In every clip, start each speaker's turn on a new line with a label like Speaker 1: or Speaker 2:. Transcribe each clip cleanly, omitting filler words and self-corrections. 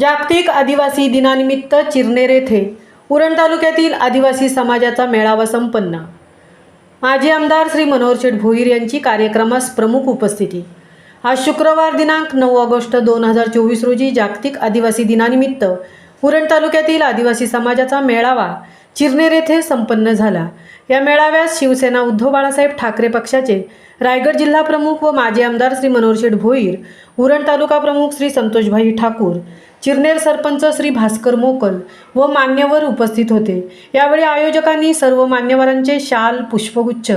Speaker 1: जागतिक आदिवासी दिनानिमित्त चिरनेर येथे उरण तालुक्यातील आदिवासी समाजाचा मेळावा संपन्न। माजी आमदार श्री मनोहर शेठ भोईर यांची कार्यक्रमास प्रमुख उपस्थिती। आज शुक्रवार दिनांक 9 ऑगस्ट 2024 रोजी जागतिक आदिवासी दिनानिमित्त उरण तालुक्यातील आदिवासी समाजाचा मेळावा चिरनेर येथे संपन्न झाला। या मेळाव्यात शिवसेना उद्धव बाळासाहेब ठाकरे पक्षाचे रायगड जिल्हा प्रमुख व माजी आमदार श्री मनोहर शेठ भोईर, उरण तालुका प्रमुख श्री संतोषभाई ठाकूर, चिरनेर सरपंच श्री भास्कर मोकल व मान्यवर उपस्थित होते। यावेळी आयोजकांनी सर्व मान्यवरांचे शाल, पुष्पगुच्छ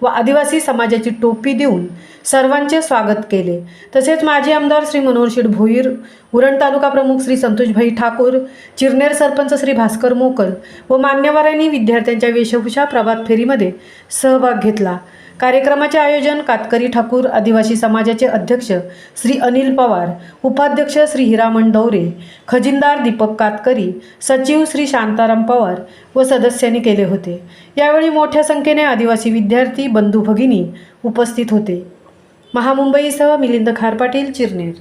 Speaker 1: व आदिवासी समाजाची टोपी देऊन सर्वांचे स्वागत केले। तसेच माजी आमदार श्री मनोहर शेठ भोईर, उरण तालुका प्रमुख श्री संतोषभाई ठाकूर, चिरनेर सरपंच श्री भास्कर मोकल व मान्यवरांनी विद्यार्थ्यांच्या वेशभूषा प्रभात फेरीमध्ये सहभाग घेतला। कार्यक्रमाचे आयोजन कातकरी ठाकूर आदिवासी समाजाचे अध्यक्ष श्री अनिल पवार, उपाध्यक्ष श्री हिरामण दौरे, खजिनदार दीपक कातकरी, सचिव श्री शांताराम पवार व सदस्यांनी केले होते। यावेळी मोठ्या संख्येने आदिवासी विद्यार्थी बंधू भगिनी उपस्थित होते। महामुंबईसह मिलिंद खार पाटील, चिरनेर।